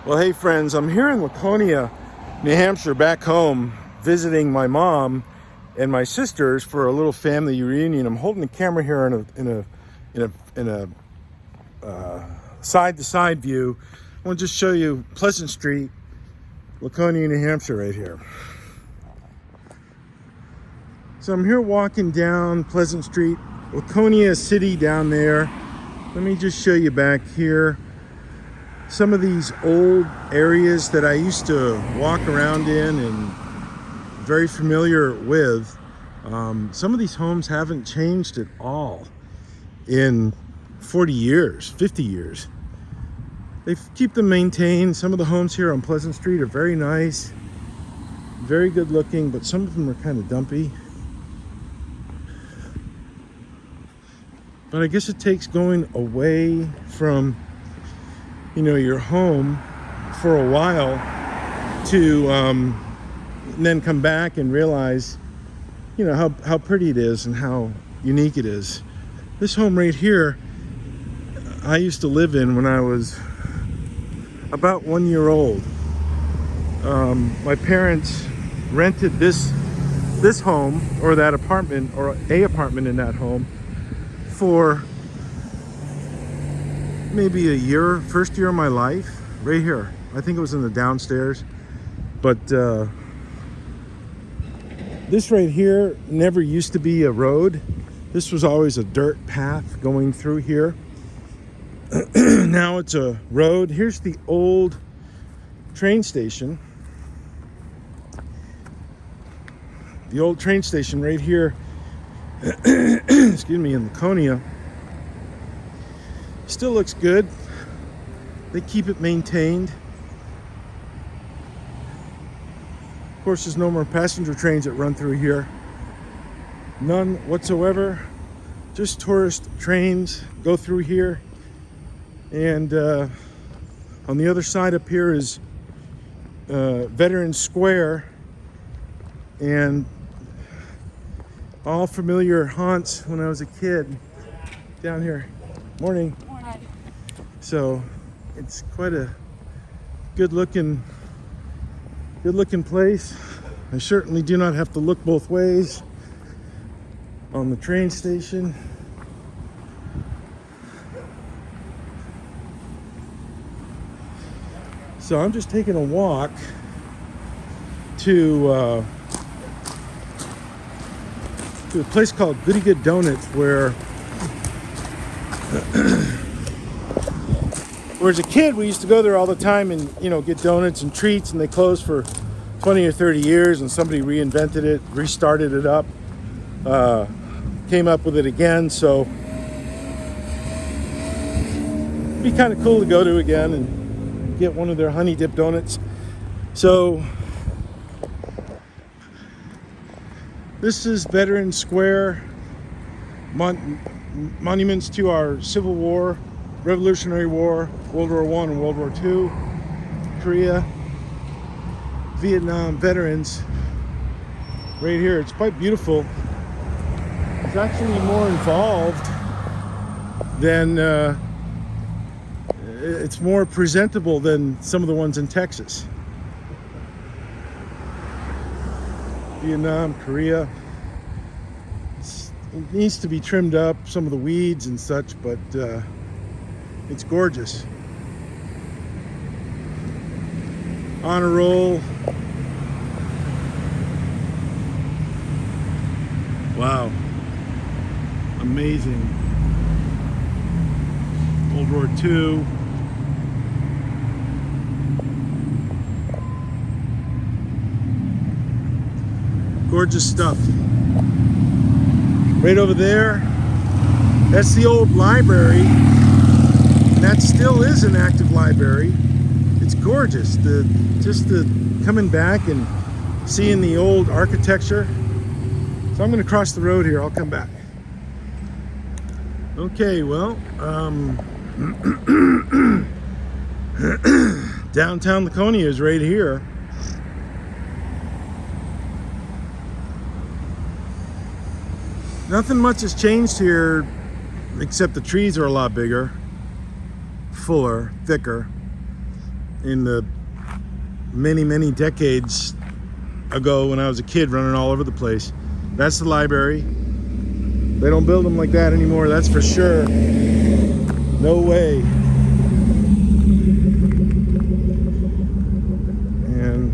Well, hey friends, I'm here in Laconia, New Hampshire, back home, visiting my mom and my sisters for a little family reunion. I'm holding the camera here in a side-to-side view. I want to just show you Pleasant Street, Laconia, New Hampshire, right here. So I'm here walking down Pleasant Street, Laconia City down there. Let me just show you back here some of these old areas that I used to walk around in and very familiar with. Some of these homes haven't changed at all in 40 years, 50 years. They keep them maintained. Some of the homes here on Pleasant Street are very nice, very good looking, but some of them are kind of dumpy. But I guess it takes going away from your home for a while to and then come back and realize how pretty it is and how unique it is. This home right here I used to live in when I was about 1 year old. My parents rented this home, or that apartment, or a apartment in that home, for maybe a year, first year of my life, right here. I think it was in the downstairs. But this right here never used to be a road. This was always a dirt path going through here. Now it's a road. Here's the old train station. The old train station right here, excuse me, in Laconia. Still looks good. They keep it maintained. Of course, there's no more passenger trains that run through here. None whatsoever. Just tourist trains go through here. And on the other side up here is Veterans Square. And all familiar haunts when I was a kid down here. Morning. So it's quite a good looking place. I certainly do not have to look both ways on the train station. So I'm just taking a walk to a place called Goody Good Donuts, where as a kid we used to go there all the time and get donuts and treats, and they closed for 20 or 30 years, and somebody reinvented it, restarted it up, came up with it again. So it'd be kind of cool to go to again and get one of their honey dip donuts. So this is Veterans Square, monuments to our Civil War, Revolutionary War, World War I and World War II, Korea, Vietnam veterans. Right here, it's quite beautiful. It's actually more involved than, it's more presentable than some of the ones in Texas. Vietnam, Korea. It needs to be trimmed up, some of the weeds and such, but it's gorgeous. Honor roll. Wow. Amazing. World War II. Gorgeous stuff. Right over there, that's the old library. That still is an active library. It's gorgeous. Just the coming back and seeing the old architecture. So I'm going to cross the road here. I'll come back. Okay, well, downtown Laconia is right here. Nothing much has changed here, except the trees are a lot bigger, fuller, thicker. in the many decades ago when I was a kid running all over the place. That's the library. They don't build them like that anymore, that's for sure. No way. And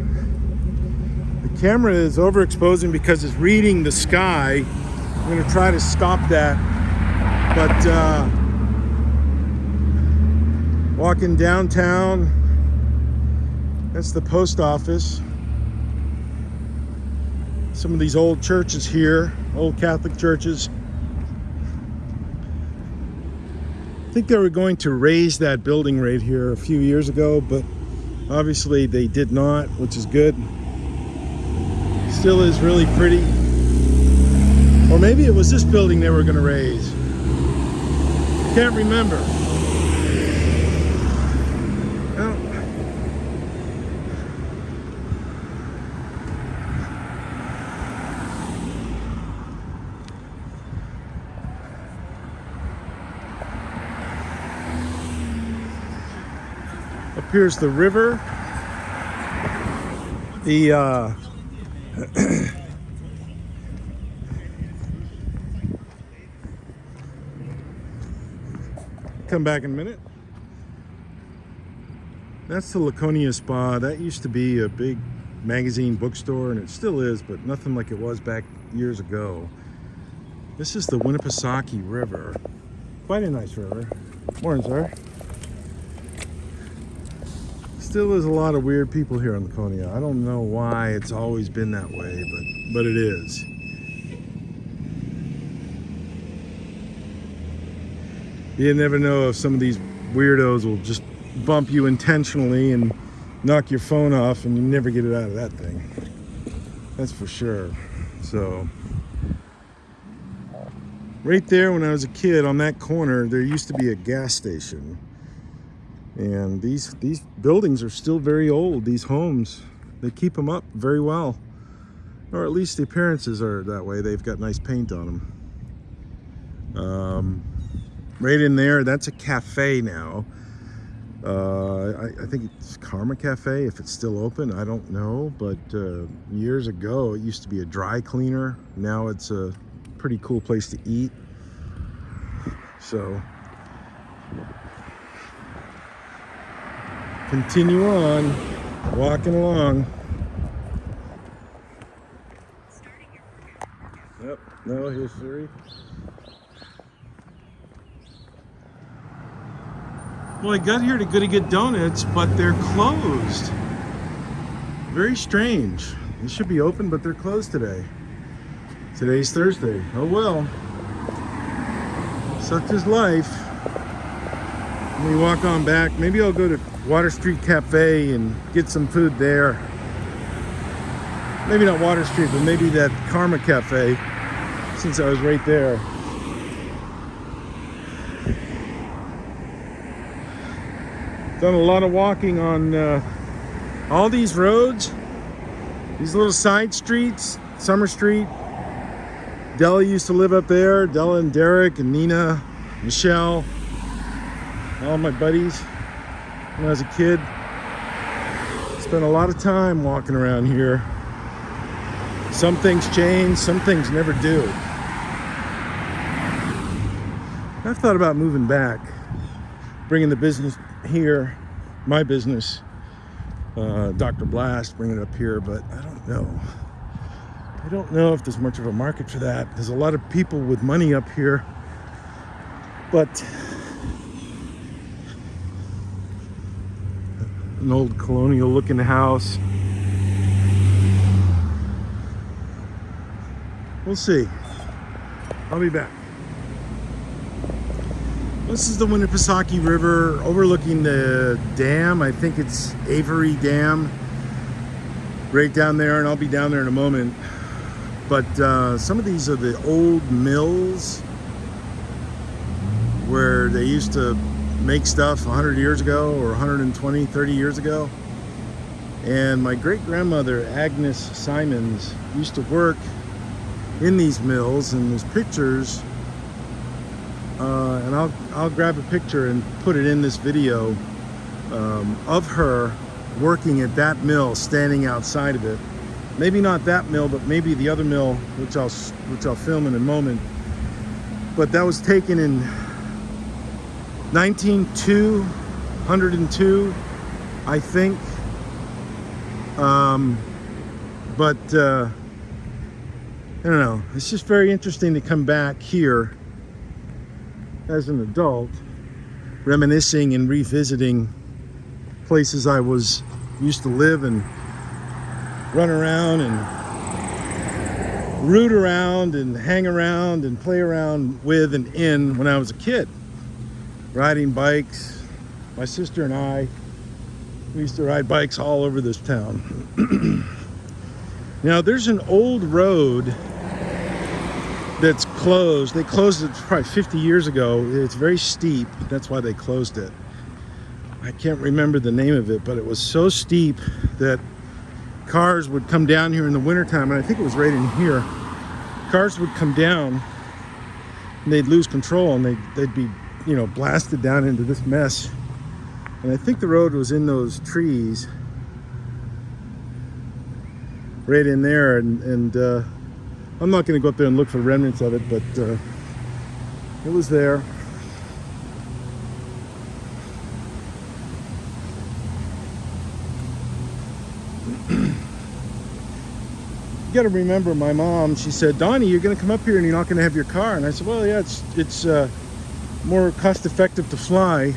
the camera is overexposing because it's reading the sky. I'm going to try to stop that. But walking downtown, that's the post office. Some of these old churches here, old Catholic churches. I think they were going to raise that building right here a few years ago, but obviously they did not, which is good. Still is really pretty. Or maybe it was this building they were going to raise. Can't remember. Well, up here's the river. Come back in a minute. That's the Laconia Spa. That used to be a big magazine bookstore, and it still is, but nothing like it was back years ago. This is the Winnipesaukee River. Quite a nice river. Morning, sir. Still is a lot of weird people here in Laconia. I don't know why it's always been that way, but it is. You never know if some of these weirdos will just bump you intentionally and knock your phone off and you never get it out of that thing. That's for sure. So, right there when I was a kid on that corner, there used to be a gas station. And these buildings are still very old, these homes. They keep them up very well. Or at least the appearances are that way. They've got nice paint on them. Right in there, that's a cafe now. I think it's Karma Cafe, if it's still open, I don't know. But years ago, it used to be a dry cleaner. Now it's a pretty cool place to eat. So, continue on, walking along. Yep, no, here's Siri. Well, I got here to Goody Good Donuts, but they're closed. Very strange. They should be open, but they're closed today. Today's Thursday. Oh well. Such is life. Let me walk on back. Maybe I'll go to Water Street Cafe and get some food there. Maybe not Water Street, but maybe that Karma Cafe, since I was right there. Done a lot of walking on all these roads, these little side streets. Summer Street. Della used to live up there. Della and Derek and Nina, Michelle, all my buddies when I was a kid. Spent a lot of time walking around here. Some things change, some things never do. I've thought about moving back, bringing the business here, my business, Dr. Blast, bring it up here, but I don't know. I don't know if there's much of a market for that. There's a lot of people with money up here, but an old colonial looking house. We'll see. I'll be back. This is the Winnipesaukee River overlooking the dam. I think it's Avery Dam right down there, and I'll be down there in a moment. But some of these are the old mills where they used to make stuff 100 years ago or 120, 30 years ago. And my great-grandmother, Agnes Simons, used to work in these mills, and there's pictures. And I'll grab a picture and put it in this video of her working at that mill, standing outside of it. Maybe not that mill, but maybe the other mill, which I'll film in a moment. But that was taken in 102, I think. But I don't know. It's just very interesting to come back here as an adult, reminiscing and revisiting places I used to live and run around and root around and hang around and play around with and in when I was a kid. Riding bikes. My sister and I, we used to ride bikes all over this town. Now there's an old road that's closed. They closed it probably 50 years ago. It's very steep. That's why they closed it. I can't remember the name of it, but it was so steep that cars would come down here in the wintertime, and I think it was right in here. Cars would come down and they'd lose control, and they'd be, you know, blasted down into this mess. And I think the road was in those trees right in there, and I'm not going to go up there and look for remnants of it, but it was there. You got to remember, my mom, she said, Donnie, you're going to come up here and you're not going to have your car. And I said, well, yeah, it's more cost effective to fly.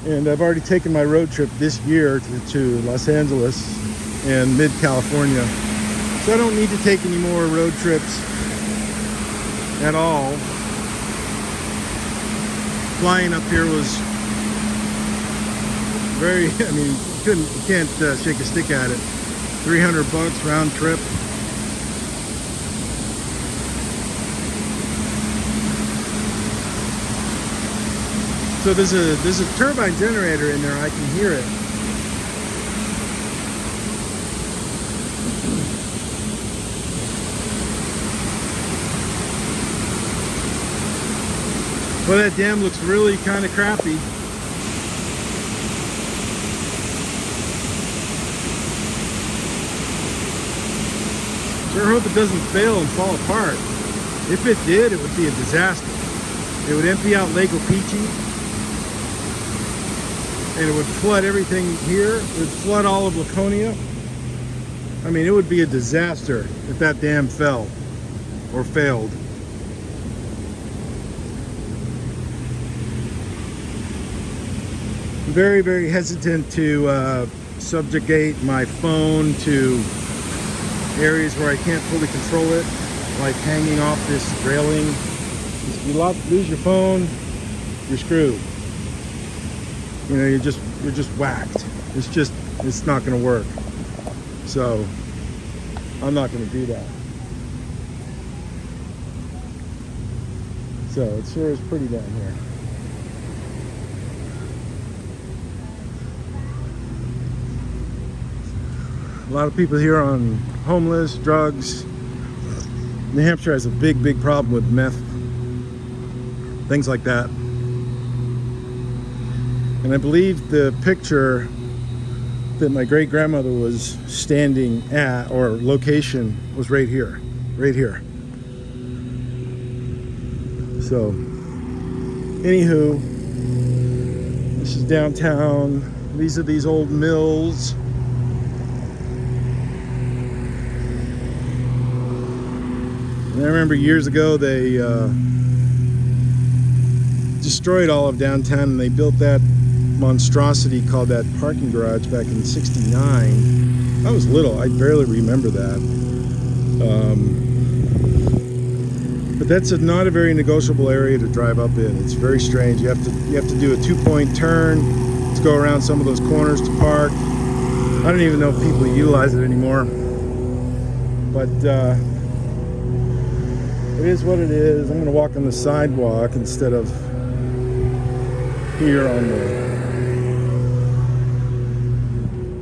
And I've already taken my road trip this year to Los Angeles and mid-California. So I don't need to take any more road trips at all. Flying up here was very, I mean, you can't shake a stick at it. $300 round trip. So there's a turbine generator in there. I can hear it. Well, that dam looks really kind of crappy. Sure hope it doesn't fail and fall apart. If it did, it would be a disaster. It would empty out Lake Opeechee, and it would flood everything here. It would flood all of Laconia. I mean, it would be a disaster if that dam fell or failed. I'm very, very hesitant to subjugate my phone to areas where I can't fully control it, like hanging off this railing. If you lose your phone, you're screwed. You know, you're just whacked. It's not going to work. So I'm not going to do that. So it sure is pretty down here. A lot of people here are on homeless, drugs. New Hampshire has a big, big problem with meth, things like that. And I believe the picture that my great-grandmother was standing at, or location, was right here. Right here. So, anywho, this is downtown. These are these old mills. And I remember years ago they destroyed all of downtown, and they built that monstrosity called that parking garage back in '69. I was little, I barely remember that. But that's not a very negotiable area to drive up in. It's very strange. You have to do a 2-point turn to go around some of those corners to park. I don't even know if people utilize it anymore. But it is what it is. I'm going to walk on the sidewalk instead of here on the...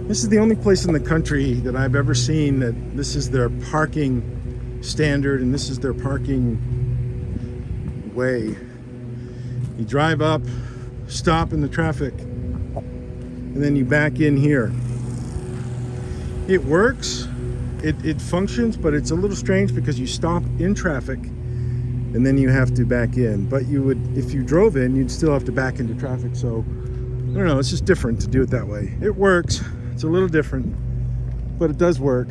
This is the only place in the country that I've ever seen that this is their parking standard and this is their parking way. You drive up, stop in the traffic, and and then you back in here. It works, it functions, but it's a little strange because you stop in traffic and then you have to back in. But you would, if you drove in, you'd still have to back into traffic. So I don't know, it's just different to do it that way. It works, it's a little different, but it does work.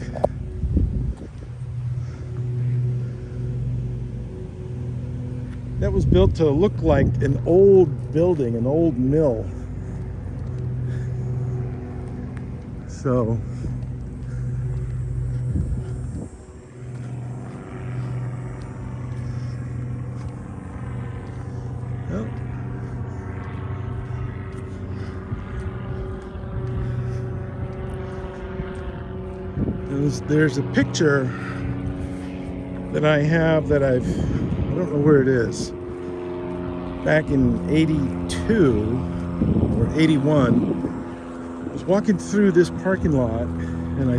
That was built to look like an old building, an old mill. So well, there's a picture that I have that I don't know where it is. Back in 82 or 81, I was walking through this parking lot and I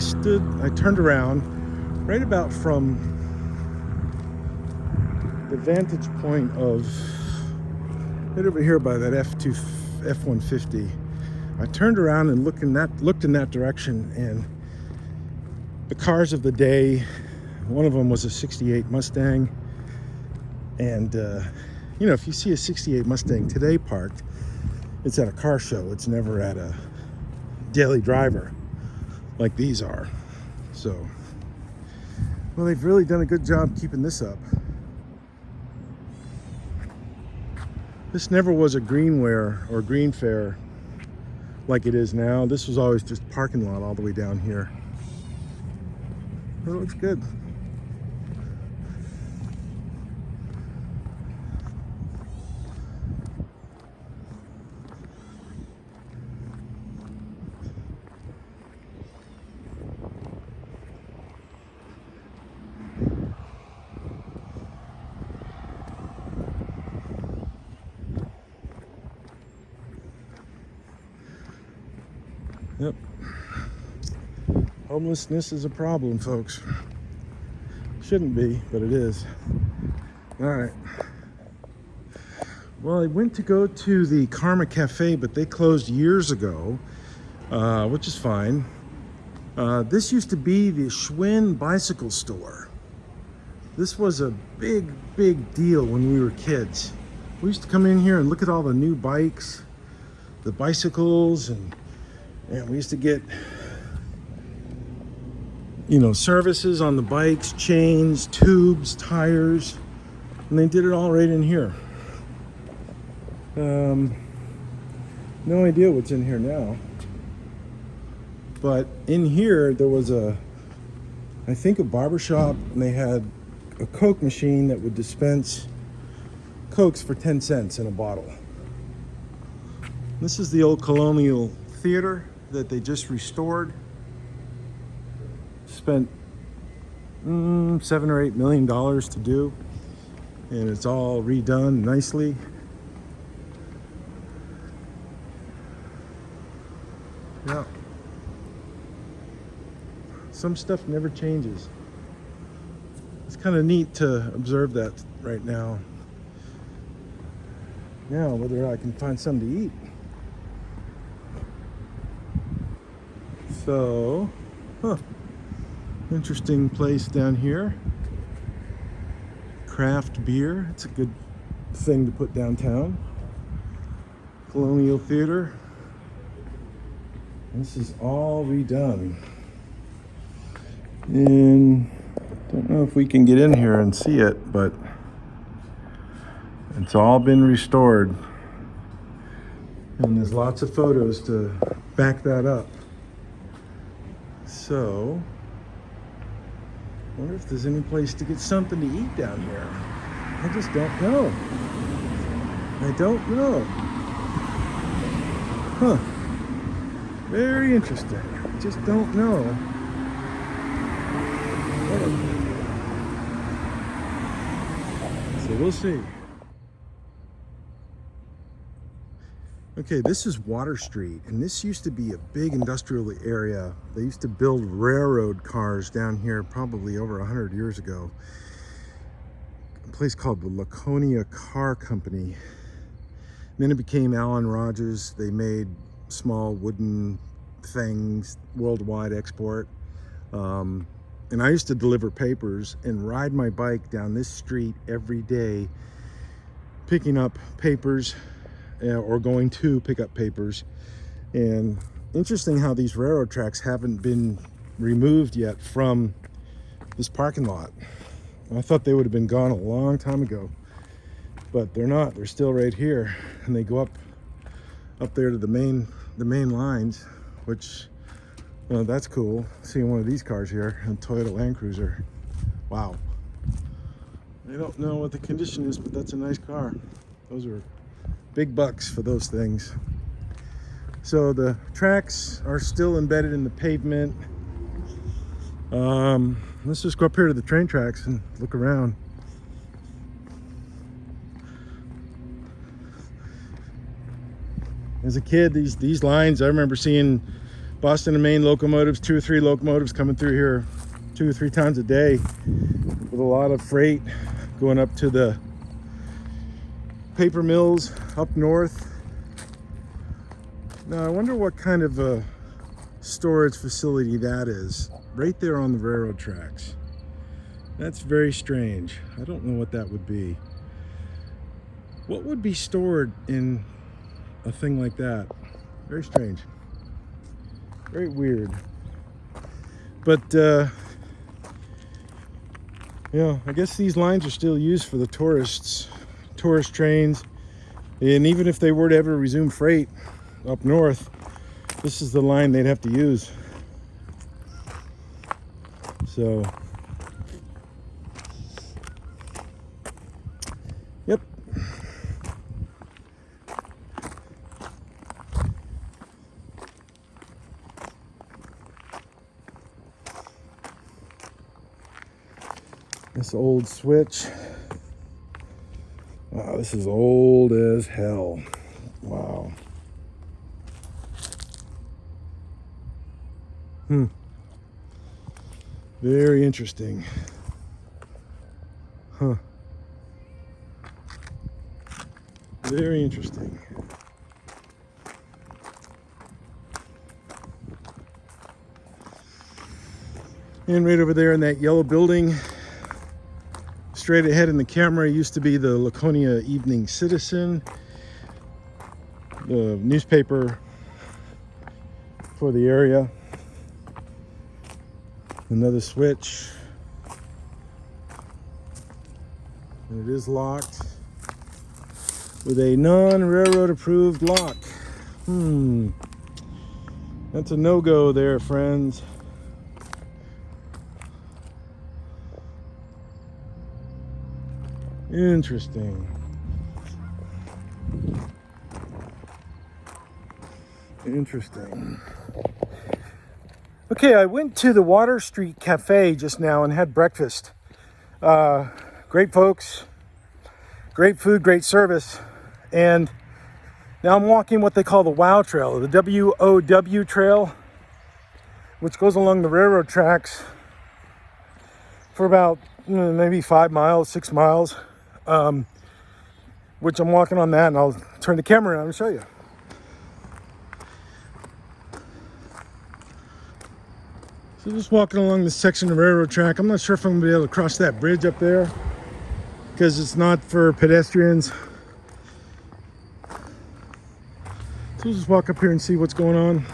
turned around right about from the vantage point of right over here by that F-150. I turned around and looked in that direction, and the cars of the day, one of them was a 68 Mustang. And you know, if you see a 68 Mustang today parked, it's at a car show. It's never at a daily driver like these are. So, well, they've really done a good job keeping this up. This never was a greenware or green fair like it is now. This was always just parking lot all the way down here. But it looks good. Yep. Homelessness is a problem, folks. Shouldn't be, but it is. All right. Well, I went to go to the Karma Cafe, but they closed years ago, which is fine. This used to be the Schwinn bicycle store. This was a big, big deal when we were kids. We used to come in here and look at all the new bikes, the bicycles, and we used to get, you know, services on the bikes, chains, tubes, tires, and they did it all right in here. No idea what's in here now. But in here, there was I think a barber shop, and they had a Coke machine that would dispense Cokes for 10 cents in a bottle. This is the old Colonial Theater that they just restored. Spent $7 or $8 million to do, and it's all redone nicely. Yeah. Some stuff never changes. It's kind of neat to observe that right now. Now, whether I can find something to eat. So, interesting place down here. Craft beer. It's a good thing to put downtown. Colonial Theater. This is all redone. And don't know if we can get in here and see it, but it's all been restored. And there's lots of photos to back that up. So, I wonder if there's any place to get something to eat down here. I just don't know. I don't know. Huh. Very interesting. I just don't know. So we'll see. Okay, this is Water Street, and this used to be a big industrial area. They used to build railroad cars down here probably over 100 years ago. A place called the Laconia Car Company. And then it became Allen Rogers. They made small wooden things, worldwide export. And I used to deliver papers and ride my bike down this street every day, picking up papers or going to pick up papers. And interesting how these railroad tracks haven't been removed yet from this parking lot. I thought they would have been gone a long time ago, but they're not. They're still right here, and they go up there to the main lines, which that's cool. Seeing one of these cars here, a Toyota Land Cruiser. Wow. I don't know what the condition is, but that's a nice car. Those are big bucks for those things. So the tracks are still embedded in the pavement. Let's just go up here to the train tracks and look around. As a kid, these lines, I remember seeing Boston and Maine locomotives, 2 or 3 locomotives coming through here 2 or 3 times a day with a lot of freight going up to the paper mills up north. Now I wonder what kind of a storage facility that is, right there on the railroad tracks. That's very strange. I don't know what that would be. What would be stored in a thing like that? Very strange. Very weird. But yeah, I guess these lines are still used for the tourist trains. And even if they were to ever resume freight up north, this is the line they'd have to use. So, yep. This old switch. Wow, this is old as hell. Wow. Very interesting. Huh. Very interesting. And right over there in that yellow building, straight ahead in the camera, used to be the Laconia Evening Citizen, the newspaper for the area. Another switch, and it is locked with a non-railroad approved lock. That's a no-go there, friends. Interesting. Interesting. Okay, I went to the Water Street Cafe just now and had breakfast. Great folks, great food, great service. And now I'm walking what they call the WOW Trail, the W-O-W Trail, which goes along the railroad tracks for about maybe 5 miles, 6 miles, which I'm walking on that, and I'll turn the camera around and show you. So just walking along this section of railroad track. I'm not sure if I'm going to be able to cross that bridge up there because it's not for pedestrians. So we'll just walk up here and see what's going on.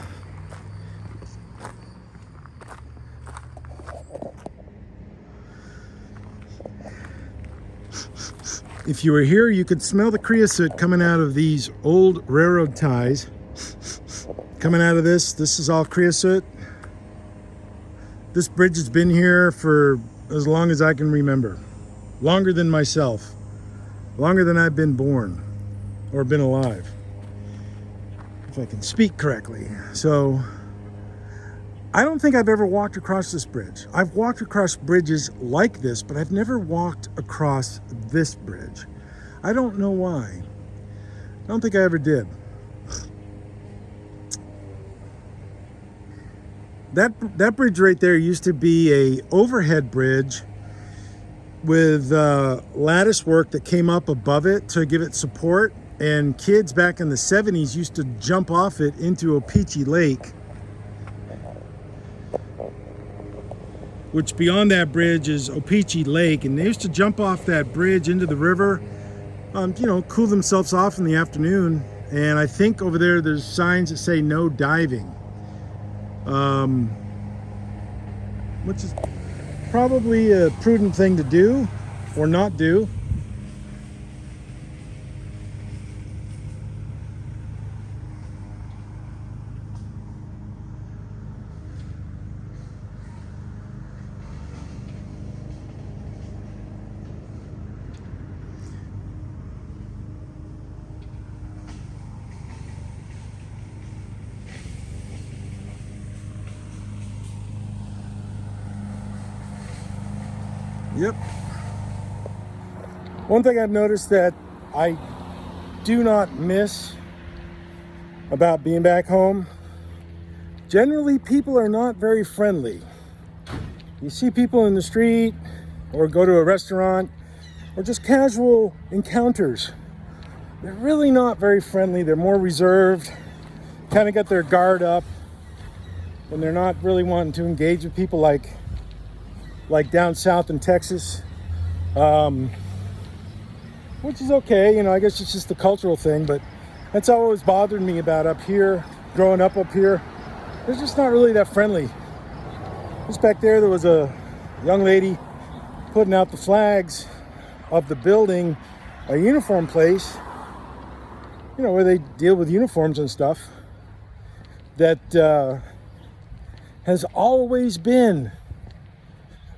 If you were here, you could smell the creosote coming out of these old railroad ties. Coming out of this is all creosote. This bridge has been here for as long as I can remember. Longer than myself. Longer than I've been born or been alive, if I can speak correctly. So I don't think I've ever walked across this bridge. I've walked across bridges like this, but I've never walked across this bridge. I don't know why. I don't think I ever did. That bridge right there used to be a overhead bridge with lattice work that came up above it to give it support, And kids back in the 70s used to jump off it into Opeechee Lake, which beyond that bridge is Opeechee Lake. And they used to jump off that bridge into the river, you know, cool themselves off in the afternoon. And I think over there, there's signs that say no diving, which is probably a prudent thing to do or not do. Yep. One thing I've noticed that I do not miss about being back home, generally people are not very friendly. You see people in the street or go to a restaurant or just casual encounters. They're really not very friendly. They're more reserved, kind of got their guard up, and they're not really wanting to engage with people like down south in Texas, which is okay. You know, I guess it's just the cultural thing, but that's always bothered me about up here, growing up here. They're just not really that friendly. Just back there was a young lady putting out the flags of the building, a uniform place, you know, where they deal with uniforms and stuff, that has always been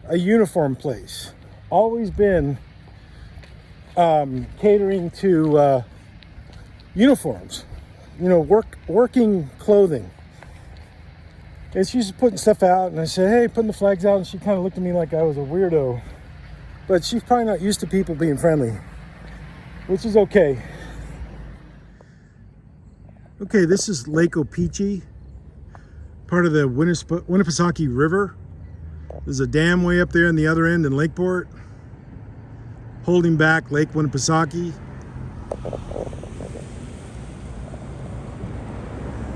a uniform place, always been catering to uniforms, you know, working clothing. And she's putting stuff out, and I said, hey, putting the flags out, and she kind of looked at me like I was a weirdo. But she's probably not used to people being friendly, which is okay. Okay, this is Lake Opeechee, part of the Winnipesaukee River. There's a dam way up there on the other end in Lakeport, holding back Lake Winnipesaukee.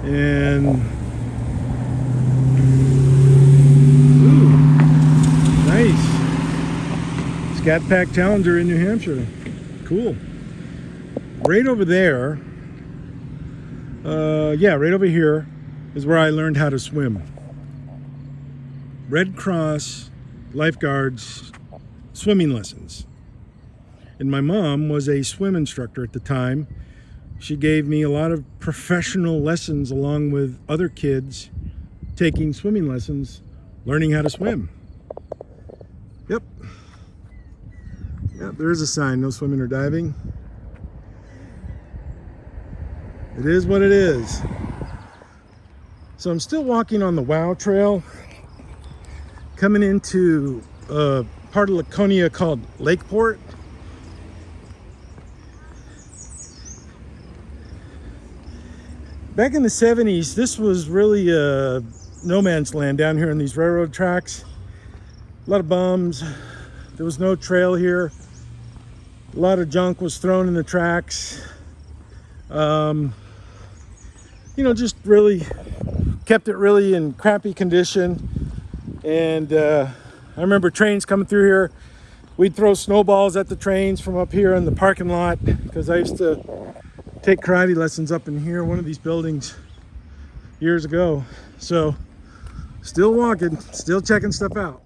And ooh, nice Scat Pack Challenger in New Hampshire. Cool. Right over there, yeah, right over here is where I learned how to swim. Red Cross lifeguards swimming lessons. And my mom was a swim instructor at the time. She gave me a lot of professional lessons along with other kids taking swimming lessons, learning how to swim. Yep. Yep, there is a sign, no swimming or diving. It is what it is. So I'm still walking on the WOW Trail, coming into a part of Laconia called Lakeport. Back in the 70s, this was really a no man's land down here on these railroad tracks. A lot of bums. There was no trail here. A lot of junk was thrown in the tracks. You know, just really kept it really in crappy condition. And I remember trains coming through here. We'd throw snowballs at the trains from up here in the parking lot, because I used to take karate lessons up in here, one of these buildings, years ago. So still walking, still checking stuff out.